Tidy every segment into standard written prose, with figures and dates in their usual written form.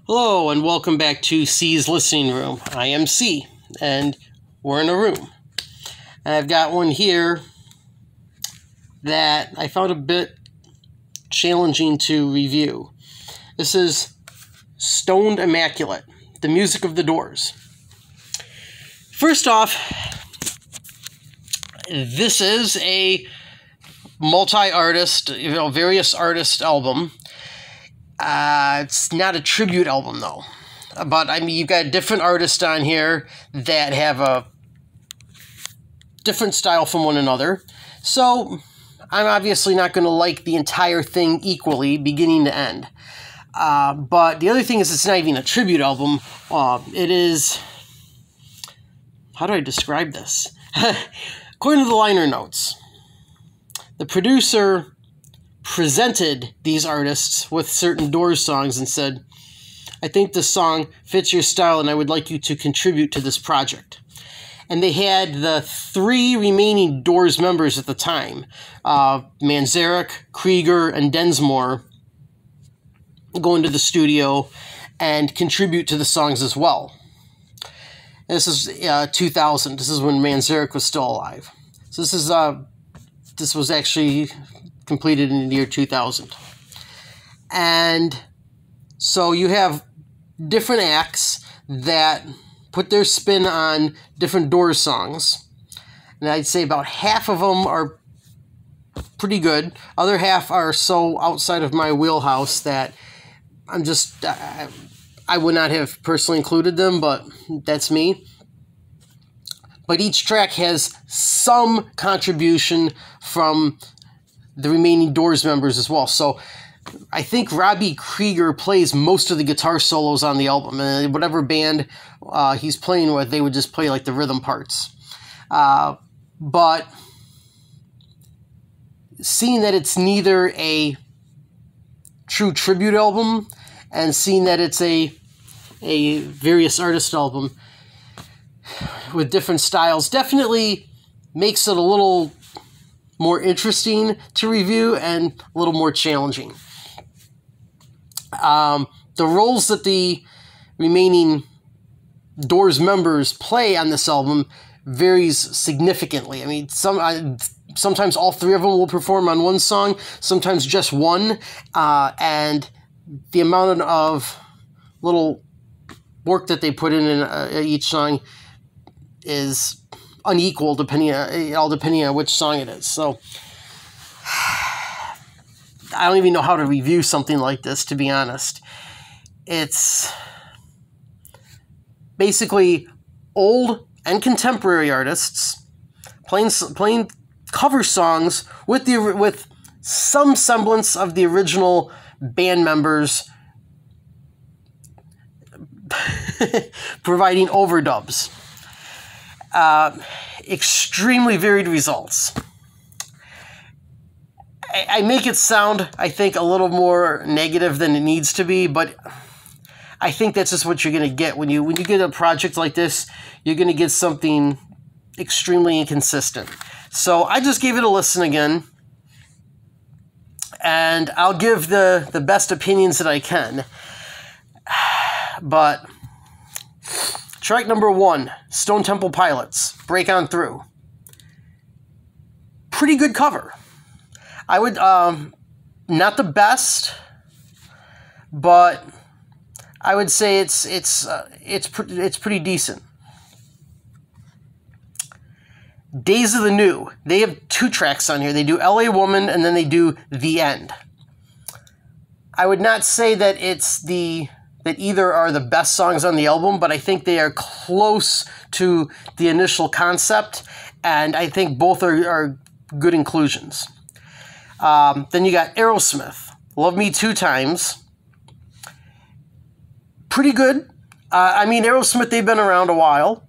Hello and welcome back to C's Listening Room. I am C, and we're in a room. And I've got one here that I found a bit challenging to review. This is Stoned Immaculate, the music of the Doors. First off, this is a multi-artist, various artist album. It's not a tribute album, though. But, I mean, you've got different artists on here that have a different style from one another. So, I'm obviously not going to like the entire thing equally, beginning to end. But the other thing is it's not even a tribute album. It is... How do I describe this? According to the liner notes, the producer presented these artists with certain Doors songs and said, I think this song fits your style and I would like you to contribute to this project. And they had the three remaining Doors members at the time, Manzarek, Krieger, and Densmore, go into the studio and contribute to the songs as well. And this is 2000. This is when Manzarek was still alive. So this was actually completed in the year 2000. And so you have different acts that put their spin on different Doors songs. And I'd say about half of them are pretty good. Other half are so outside of my wheelhouse that I would not have personally included them, but that's me. But each track has some contribution from the remaining Doors members as well. So I think Robbie Krieger plays most of the guitar solos on the album. And whatever band he's playing with, they would just play like the rhythm parts. But seeing that it's neither a true tribute album and seeing that it's a various artist album with different styles definitely makes it a little more interesting to review and a little more challenging. The roles that the remaining Doors members play on this album varies significantly. I mean, sometimes all three of them will perform on one song, sometimes just one, and the amount of little work that they put in each song is unequal depending on which song it is. So I don't even know how to review something like this, to be honest. It's basically old and contemporary artists playing cover songs with some semblance of the original band members providing overdubs. Extremely varied results. I make it sound, I think, a little more negative than it needs to be, but I think that's just what you're going to get. When you get a project like this, you're going to get something extremely inconsistent. So I just gave it a listen again, and I'll give the best opinions that I can. But track number 1, Stone Temple Pilots, Break On Through. Pretty good cover. I would, not the best, but I would say it's pretty decent. Days of the New. They have 2 tracks on here. They do LA Woman and then they do The End. I would not say that that either are the best songs on the album, but I think they are close to the initial concept, and I think both are good inclusions. Then you got Aerosmith, Love Me 2 Times. Pretty good. I mean, Aerosmith, they've been around a while,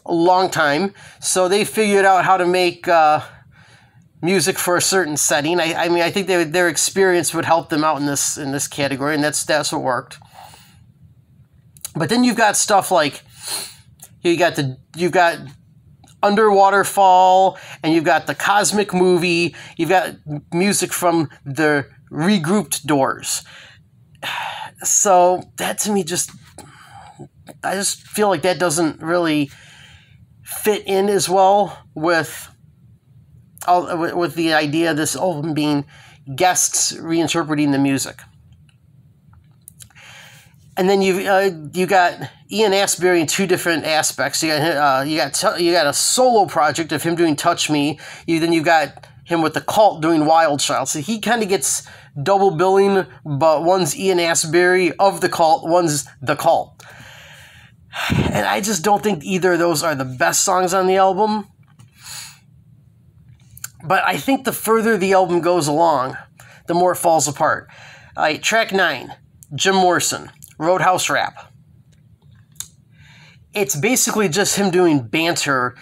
a long time, so they figured out how to make music for a certain setting. I mean, I think their experience would help them out in this category, and that's what worked. But then you've got stuff like you've got Underwater Fall, and you've got the Cosmic Movie. You've got music from the regrouped Doors. So that to me I just feel like that doesn't really fit in as well with the idea of this album being guests reinterpreting the music. And then you got Ian Astbury in two different aspects. You got a solo project of him doing "Touch Me." Then you got him with the Cult doing "Wild Child." So he kind of gets double billing, but one's Ian Astbury of the Cult, one's the Cult. And I just don't think either of those are the best songs on the album. But I think the further the album goes along, the more it falls apart. All right, track 9, Jim Morrison, Roadhouse Rap. It's basically just him doing banter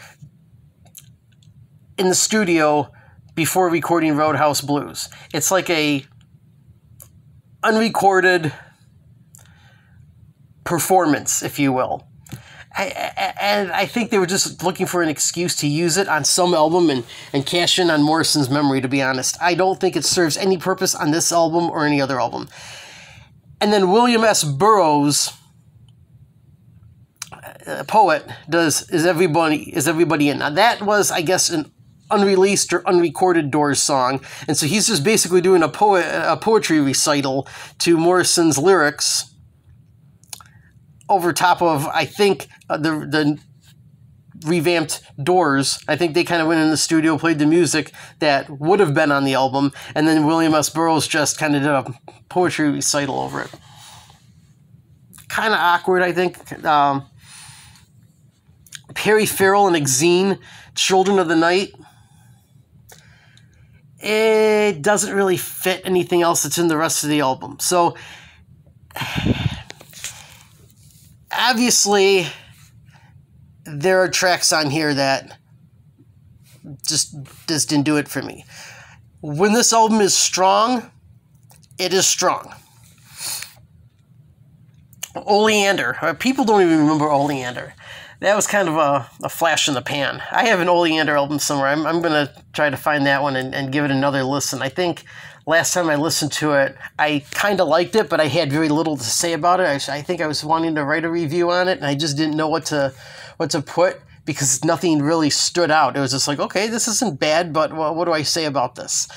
in the studio before recording Roadhouse Blues. It's like a unrecorded performance, if you will. And I think they were just looking for an excuse to use it on some album and cash in on Morrison's memory, to be honest. I don't think it serves any purpose on this album or any other album. And then William S. Burroughs, a poet, Is Everybody In? Now that was, I guess, an unreleased or unrecorded Doors song, and so he's just basically doing a poetry recital to Morrison's lyrics over top of, I think, the revamped Doors. I think they kind of went in the studio, played the music that would have been on the album, and then William S. Burroughs just kind of did a poetry recital over it. Kind of awkward, I think. Perry Farrell and Exene, Children of the Night. It doesn't really fit anything else that's in the rest of the album. So, obviously, there are tracks on here that just didn't do it for me. When this album is strong, it is strong. Oleander. People don't even remember Oleander. That was kind of a flash in the pan. I have an Oleander album somewhere. I'm going to try to find that one and give it another listen. I think last time I listened to it, I kind of liked it, but I had very little to say about it. I think I was wanting to write a review on it, and I just didn't know what to put because nothing really stood out. It was just like, okay, this isn't bad, but what do I say about this?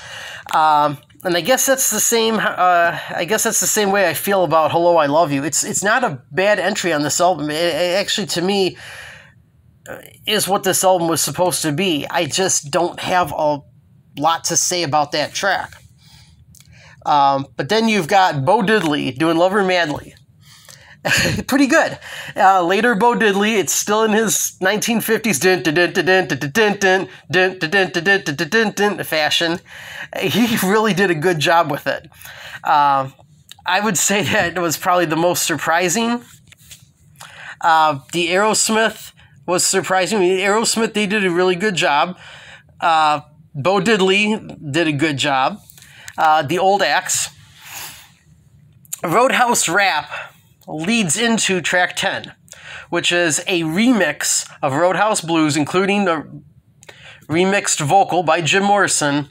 And I guess that's the same. I guess that's the same way I feel about "Hello, I Love You." It's not a bad entry on this album. It actually, to me, is what this album was supposed to be. I just don't have a lot to say about that track. But then you've got Bo Diddley doing "Lover Madly." Pretty good. Later, Bo Diddley, it's still in his 1950s fashion. He really did a good job with it. I would say that it was probably the most surprising. The Aerosmith was surprising. The Aerosmith, they did a really good job. Bo Diddley did a good job. The Old Acts. Roadhouse Rap leads into track 10, which is a remix of Roadhouse Blues, including the remixed vocal by Jim Morrison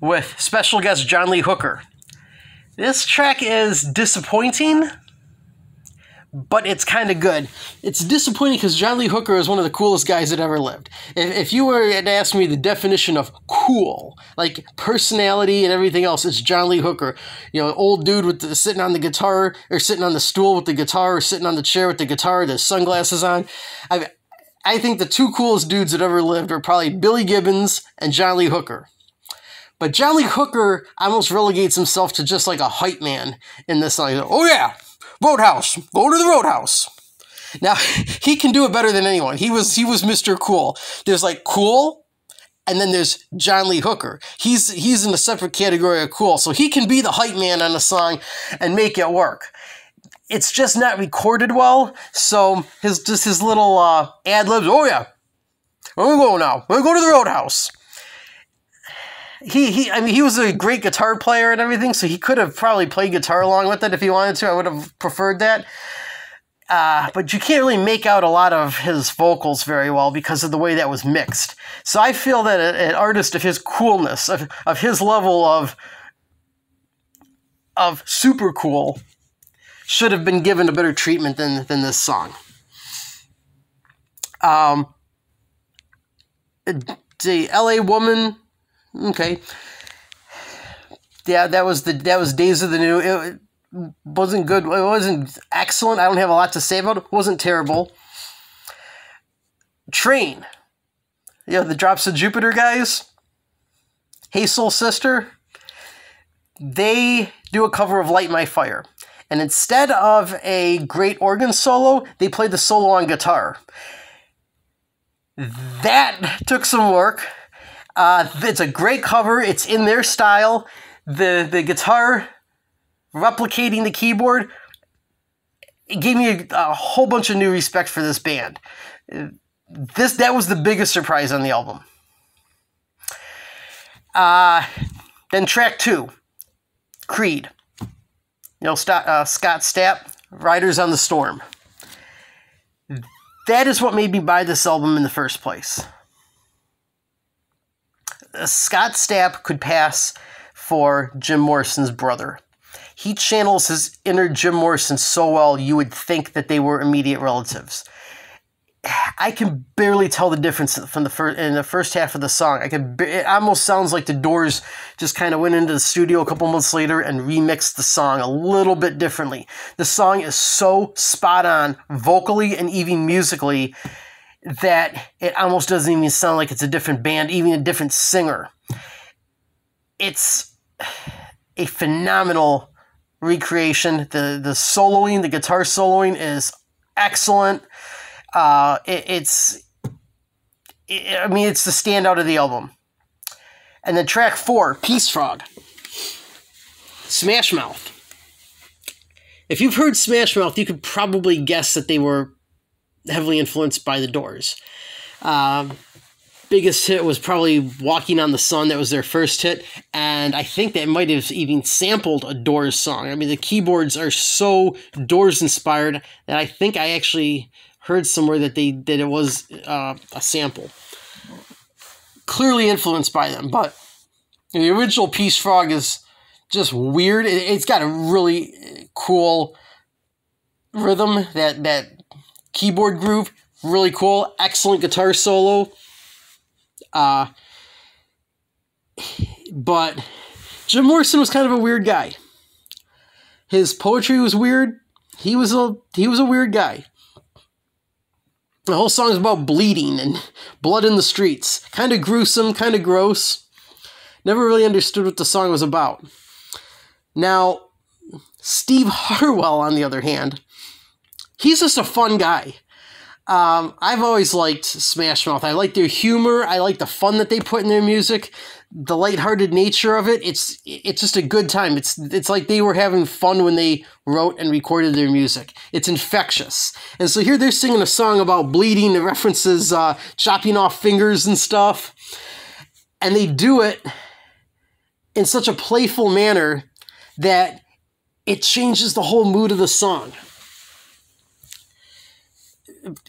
with special guest John Lee Hooker. This track is disappointing, but it's kind of good. It's disappointing because John Lee Hooker is one of the coolest guys that ever lived. If you were to ask me the definition of cool, like personality and everything else, it's John Lee Hooker. You know, old dude sitting on the guitar, or sitting on the stool with the guitar, or sitting on the chair with the guitar, the sunglasses on. I think the two coolest dudes that ever lived are probably Billy Gibbons and John Lee Hooker. But John Lee Hooker almost relegates himself to just like a hype man in this song. Oh yeah! Roadhouse, go to the Roadhouse. Now, he can do it better than anyone. He was Mr. Cool. There's like cool, and then there's John Lee Hooker. He's in a separate category of cool, so he can be the hype man on a song and make it work. It's just not recorded well, so his little ad-libs, oh yeah, where we go now? We're going to the Roadhouse. He was a great guitar player and everything, so he could have probably played guitar along with it if he wanted to. I would have preferred that. But you can't really make out a lot of his vocals very well because of the way that was mixed. So I feel that an artist of his coolness, of his level of super cool, should have been given a better treatment than this song. The LA Woman, okay. Yeah, that was Days of the New. It wasn't good. It wasn't excellent. I don't have a lot to say about it. It wasn't terrible. Train. Yeah, the Drops of Jupiter guys. Hey Soul Sister. They do a cover of Light My Fire. And instead of a great organ solo, they played the solo on guitar. That took some work. It's a great cover. It's in their style. The guitar replicating the keyboard, it gave me a whole bunch of new respect for this band. That was the biggest surprise on the album. Then track 2, Creed. You know, Scott Stapp, Riders on the Storm. That is what made me buy this album in the first place. Scott Stapp could pass for Jim Morrison's brother. He channels his inner Jim Morrison so well, you would think that they were immediate relatives. I can barely tell the difference from in the first half of the song. It almost sounds like the Doors just kind of went into the studio a couple months later and remixed the song a little bit differently. The song is so spot on vocally and even musically that it almost doesn't even sound like it's a different band, even a different singer. It's a phenomenal recreation. The soloing, the guitar soloing is excellent. It's the standout of the album. And then track 4, Peace Frog. Smash Mouth. If you've heard Smash Mouth, you could probably guess that they were heavily influenced by the Doors. Biggest hit was probably Walking on the Sun. That was their first hit. And I think they might have even sampled a Doors song. I mean, the keyboards are so Doors inspired that I think I actually heard somewhere that it was a sample. Clearly influenced by them, but the original Peace Frog is just weird. It's got a really cool rhythm, that keyboard groove, really cool, excellent guitar solo. But Jim Morrison was kind of a weird guy. His poetry was weird. He was a weird guy. The whole song is about bleeding and blood in the streets. Kind of gruesome, kind of gross. Never really understood what the song was about. Now, Steve Harwell, on the other hand, he's just a fun guy. I've always liked Smash Mouth. I like their humor. I like the fun that they put in their music. The lighthearted nature of it. It's just a good time. It's like they were having fun when they wrote and recorded their music. It's infectious. And so here they're singing a song about bleeding that references chopping off fingers and stuff. And they do it in such a playful manner that it changes the whole mood of the song.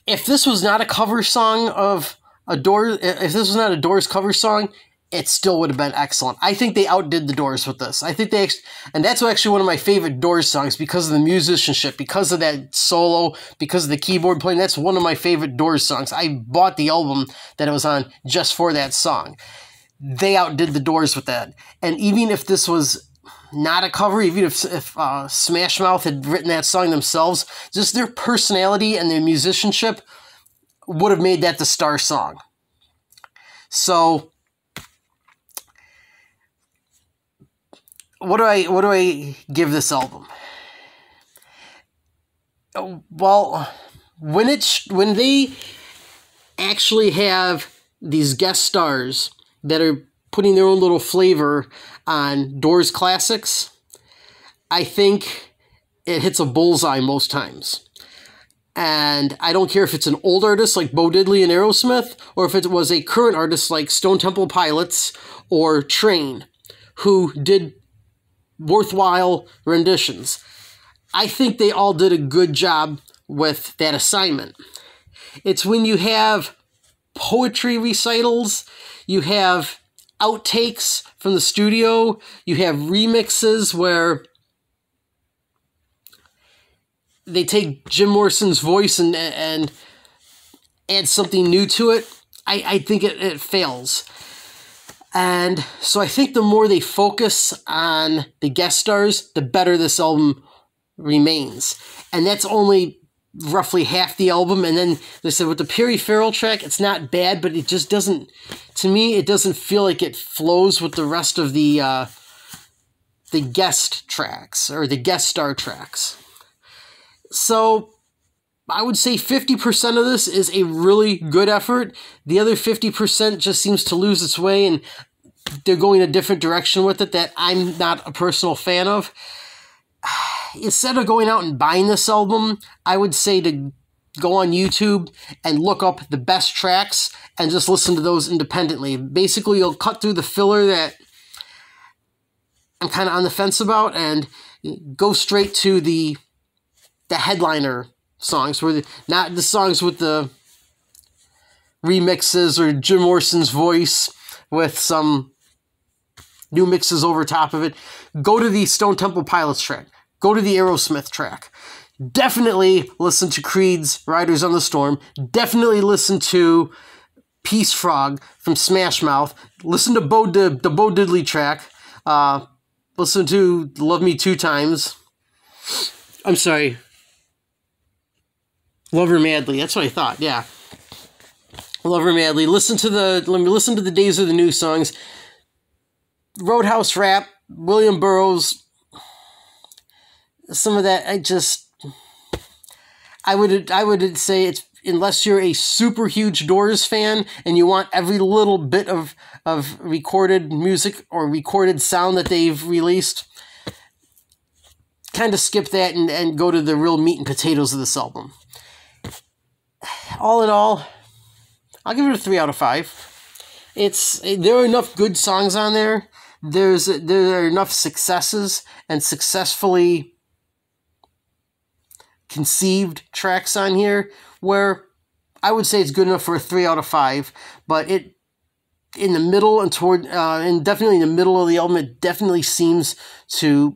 If this was not a cover song of a Doors, if this was not a Doors cover song, it still would have been excellent. I think they outdid the Doors with this. I think and that's actually one of my favorite Doors songs because of the musicianship, because of that solo, because of the keyboard playing. That's one of my favorite Doors songs. I bought the album that it was on just for that song. They outdid the Doors with that. And even if this was not a cover, even if Smash Mouth had written that song themselves, just their personality and their musicianship would have made that the star song. So, what do I give this album? Well, when they actually have these guest stars that are putting their own little flavor on Doors classics, I think it hits a bullseye most times. And I don't care if it's an old artist like Bo Diddley and Aerosmith, or if it was a current artist like Stone Temple Pilots or Train, who did worthwhile renditions. I think they all did a good job with that assignment. It's when you have poetry recitals, you have outtakes from the studio, you have remixes where they take Jim Morrison's voice and add something new to it, I think it fails. And so I think the more they focus on the guest stars, the better this album remains. And that's only roughly half the album. And then they said with the Perry Farrell track, it's not bad, but it just doesn't, to me, it doesn't feel like it flows with the rest of the guest tracks or the guest star tracks. So I would say 50% of this is a really good effort. The other 50% just seems to lose its way, and they're going a different direction with it that I'm not a personal fan of. Instead of going out and buying this album, I would say to go on YouTube and look up the best tracks and just listen to those independently. Basically, you'll cut through the filler that I'm kind of on the fence about and go straight to the headliner songs, where not the songs with the remixes or Jim Morrison's voice with some new mixes over top of it. Go to the Stone Temple Pilots track. Go to the Aerosmith track. Definitely listen to Creed's Riders on the Storm. Definitely listen to Peace Frog from Smash Mouth. Listen to the Bo Diddley track. Listen to Love Me Two Times. I'm sorry. Love Her Madly. That's what I thought. Yeah. Love Her Madly. Listen to the Days of the New songs. Roadhouse Rap. William Burroughs. Some of that, I would say it's, unless you're a super huge Doors fan and you want every little bit of recorded music or recorded sound that they've released, kind of skip that and go to the real meat and potatoes of this album. All in all, I'll give it a 3 out of 5. There are enough good songs on there. There are enough successes and successfully conceived tracks on here where I would say it's good enough for a 3 out of 5. But it, in the middle and toward, and definitely in the middle of the album, it definitely seems to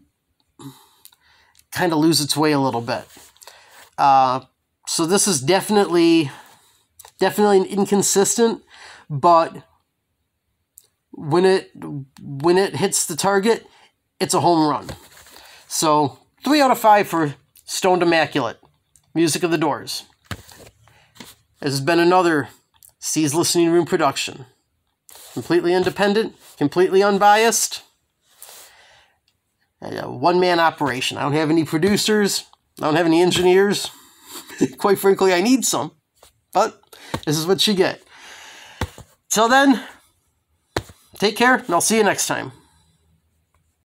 kind of lose its way a little bit. So this is definitely inconsistent, but when it hits the target, it's a home run. So 3 out of 5 for Stoned Immaculate, music of the Doors. This has been another C's Listening Room production. Completely independent, completely unbiased. A one-man operation. I don't have any producers. I don't have any engineers. Quite frankly, I need some. But this is what you get. Till then, take care, and I'll see you next time.